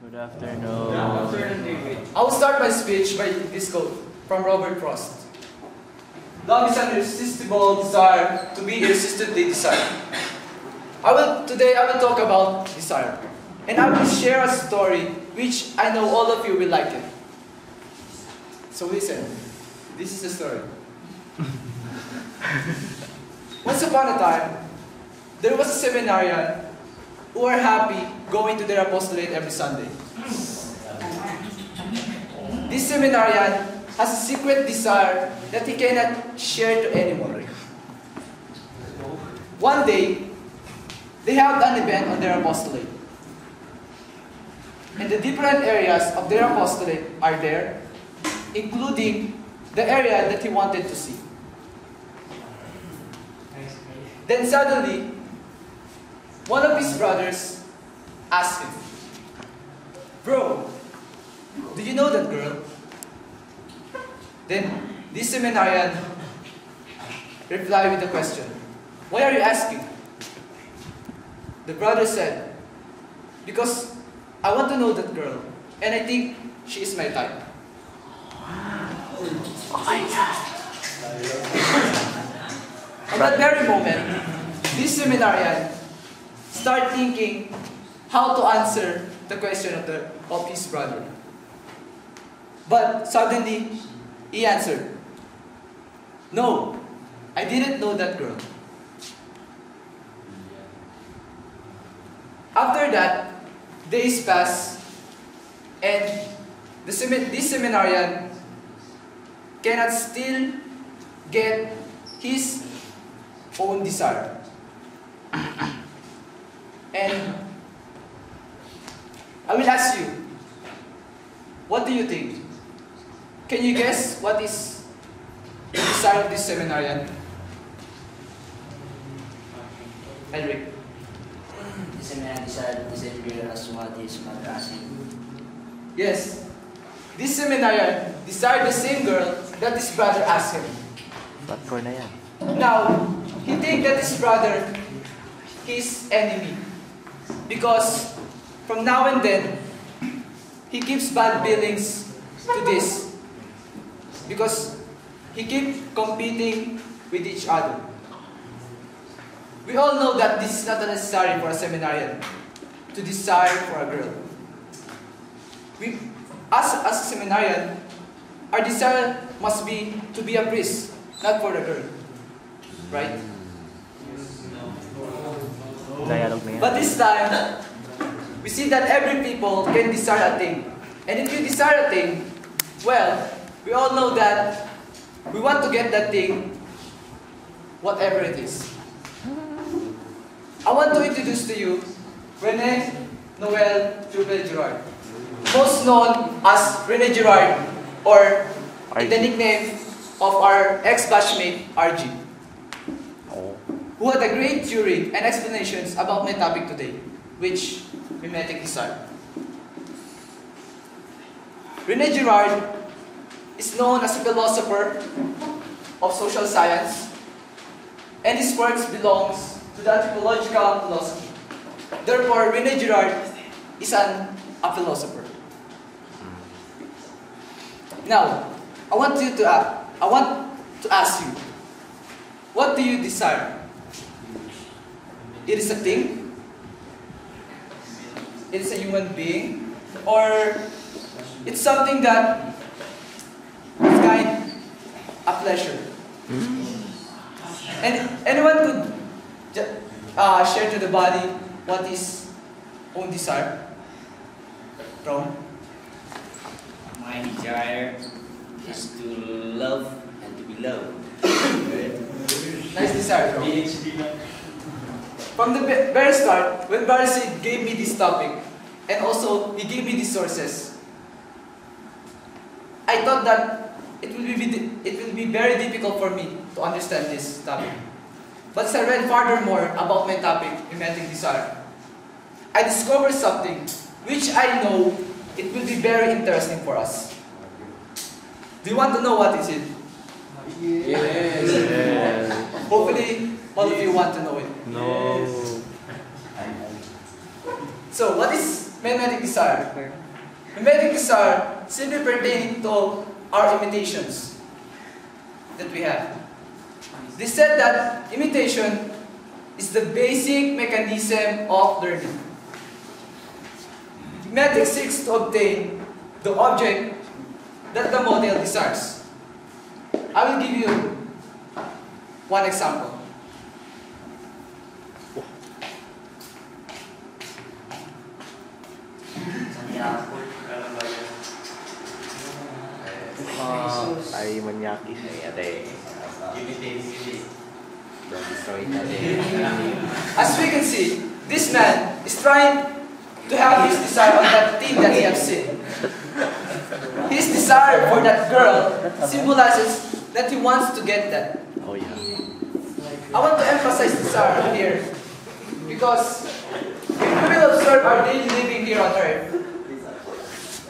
Good afternoon. I will start my speech by this quote from Robert Frost. Love is an irresistible desire to be irresistibly desired. Today I will talk about desire. And I will share a story which I know all of you will like it. So listen, this is the story. Once upon a time, there was a seminarian who were happy going to their apostolate every Sunday. This seminarian has a secret desire that he cannot share to anyone. One day, they held an event on their apostolate. And the different areas of their apostolate are there, including the area that he wanted to see. Then suddenly, one of his brothers asked him, "Bro, do you know that girl?" Then this seminarian replied with the question, "Why are you asking?" The brother said, "Because I want to know that girl, and I think she is my type." Oh my God. At that very moment, this seminarian started thinking how to answer the question of his brother. But suddenly, he answered, "No, I didn't know that girl." After that, days passed, and this seminarian cannot still get his own desire. And I will ask you, what do you think? Can you guess what is the desire of this seminarian? Henrik. The seminarian desired the same girl as what his mother asked him. Yes, this seminarian desired the same girl that his brother asked him. Platform na yan. Now, he thinks that his brother his enemy. Because from now and then, he gives bad feelings to this. Because he keeps competing with each other. We all know that this is not necessary for a seminarian to desire for a girl. As a seminarian, our desire must be to be a priest, not for the girl. Right? Dialogue na yan. But this time, we see that every people can desire a thing. And if you desire a thing, well, we all know that we want to get that thing, whatever it is. I want to introduce to you Rene Noel Jubel Gerard, most known as Rene Gerard, or in the nickname of our ex-batchmate, RG, who had a great theory and explanations about my topic today, which mimetic desire. Rene Girard is known as a philosopher of social science, and his works belongs to the anthropological philosophy. Therefore, Rene Girard is a philosopher. Now, I want to ask you, what do you desire? It is a thing? It is a human being? Or it's something that is kind of pleasure? And anyone could share to the body what is own desire? Ron? My desire is to love and to be loved. Nice desire, Ron. From the very start, when Barcy gave me this topic, and also he gave me these sources, I thought that it will be very difficult for me to understand this topic. But as I read furthermore about my topic, mimetic desire, I discovered something which I know it will be very interesting for us. Do you want to know what is it? Yes. Hopefully, all of you want to know it. No. So, what is mimetic desire? Mimetic desire simply pertaining to our imitations that we have. They said that imitation is the basic mechanism of learning. Mimetic seeks to obtain the object that the model desires. I will give you one example. Ay manyaki. As we can see, this man is trying to have his desire on that thing that he has seen. His desire for that girl symbolizes that he wants to get that. Oh yeah. I want to emphasize desire here because if we will observe our daily living here on earth,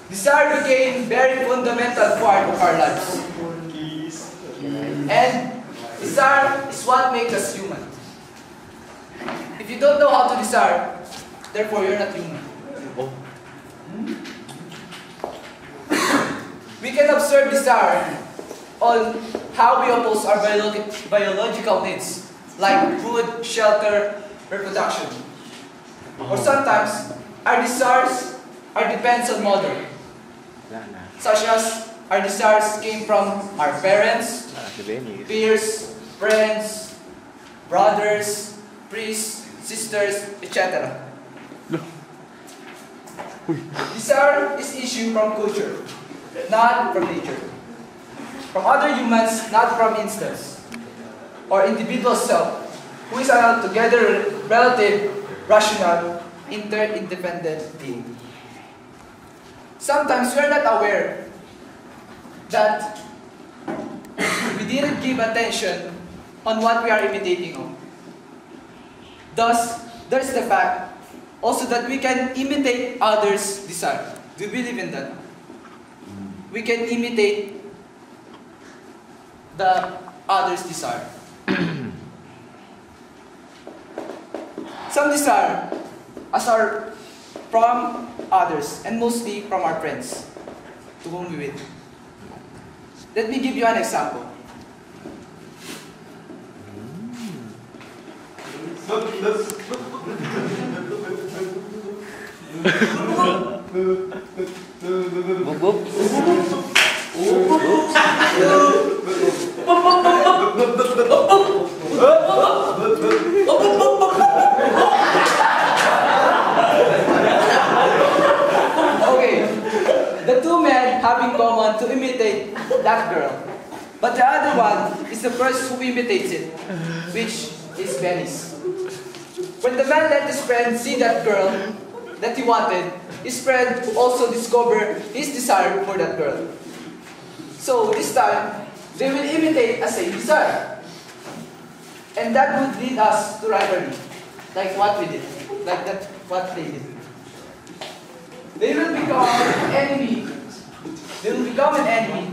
desire became very fundamental part of our lives. And desire is what makes us human. If you don't know how to desire, therefore you're not human. Oh. We can observe desire on how we oppose our biological needs, like food, shelter, reproduction. Or sometimes, our desires are depends on mother, such as our desires came from our parents, peers, friends, brothers, priests, sisters, etc. Desire is issued from culture, not from nature. From other humans, not from instance, or individual self, who is an altogether relative, rational, interdependent being. Sometimes we are not aware that we didn't give attention on what we are imitating on. Thus, there's the fact also that we can imitate others' desire. Do you believe in that? We can imitate the others' desire. Some desire as are from others and mostly from our friends to whom we with. Let me give you an example. Okay, the two men have in common to imitate that girl, but the other one is the first who imitates it, which is Venice. When the man let his friend see that girl that he wanted, his friend also discovered his desire for that girl. So this time, they will imitate a same desire. And that would lead us to rivalry, like what we did, what they did. They will become an enemy. They will become an enemy.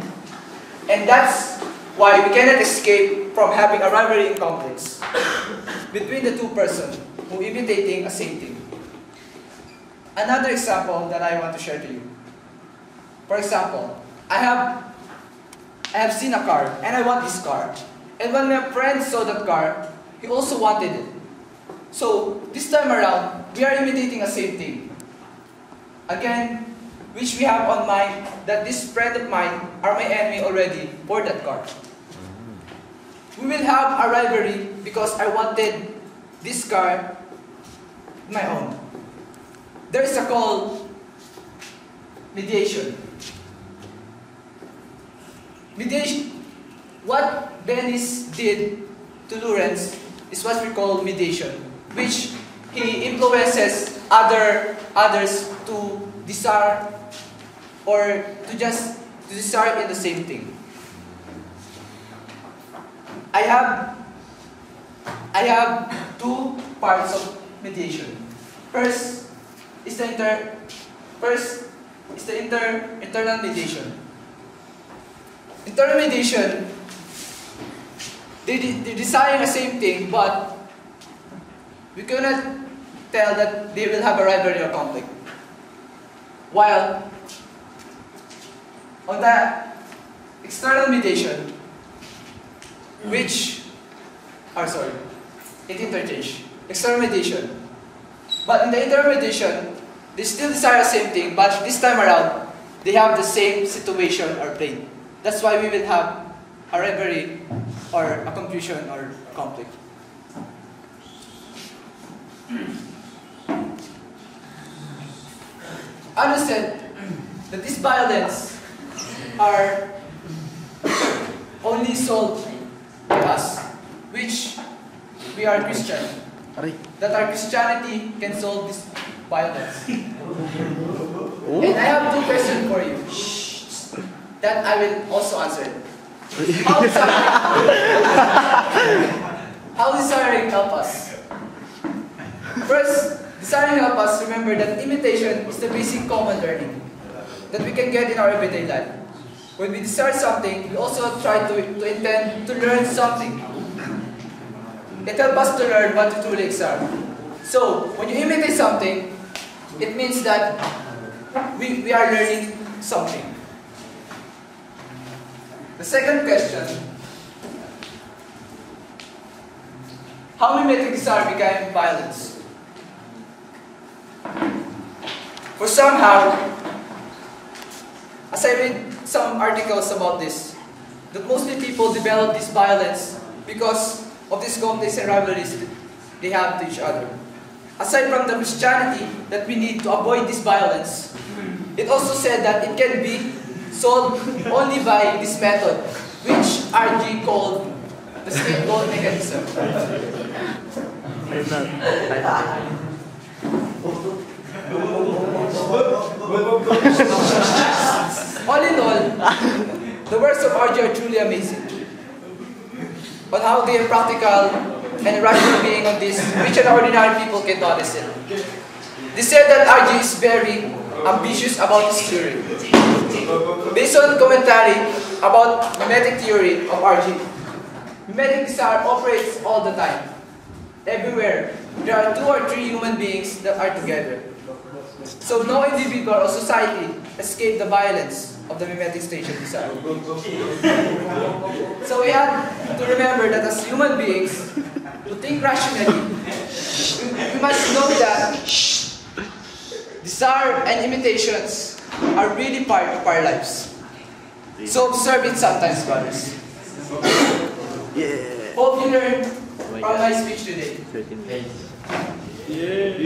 And that's why we cannot escape from having a rivalry and conflicts between the two persons who are imitating a same thing. Another example that I want to share to you. For example, I have seen a car and I want this car. And when my friend saw that car, he also wanted it. So this time around, we are imitating a same thing. Again, which we have on mind that this friend of mine are my enemy already for that car. We will have a rivalry because I wanted this car my own. There is a call mediation. Mediation. What Venice did to Lawrence is what we call mediation, which he influences others to desire or to desire in the same thing. I have two parts of mediation. First is the internal mediation. Internal mediation, they desire the same thing, but we cannot tell that they will have a rivalry or conflict. While on the external mediation, it interchange. External mediation. But in the internal mediation, they still desire the same thing, but this time around, they have the same situation or plane. That's why we will have a reverie or a confusion or conflict. Understand that these violence are only solved by us, which we are Christian. That our Christianity can solve this violence. And I have 2 questions for you that I will also answer. How desiring help us? First, desiring help us remember that imitation is the basic common learning that we can get in our everyday life. When we desire something, we also try to intend to learn something. It helps us to learn what to truly excel. So, when you imitate something, it means that we are learning something. The second question, how mimetic desire became violence? For somehow, as I read some articles about this, that mostly people develop this violence because of these conflicts and rivalries they have to each other. Aside from the Christianity that we need to avoid this violence, it also said that it can be solved only by this method, which RG called the scapegoat mechanism. All in all, the works of RG are truly amazing. But how they are practical and rational being on this, which an ordinary people can notice it. They said that RG is very ambitious about his theory. Based on commentary about mimetic theory of RG, mimetic desire operates all the time. Everywhere, there are 2 or 3 human beings that are together. So no individual or society escape the violence of the mimetic stage of desire. So we have to remember that as human beings, to think rationally, we must know that desire and imitations are really part of our lives. So observe it sometimes, brothers. Yeah. Hope you learned from my speech today. 13 days. Yeah.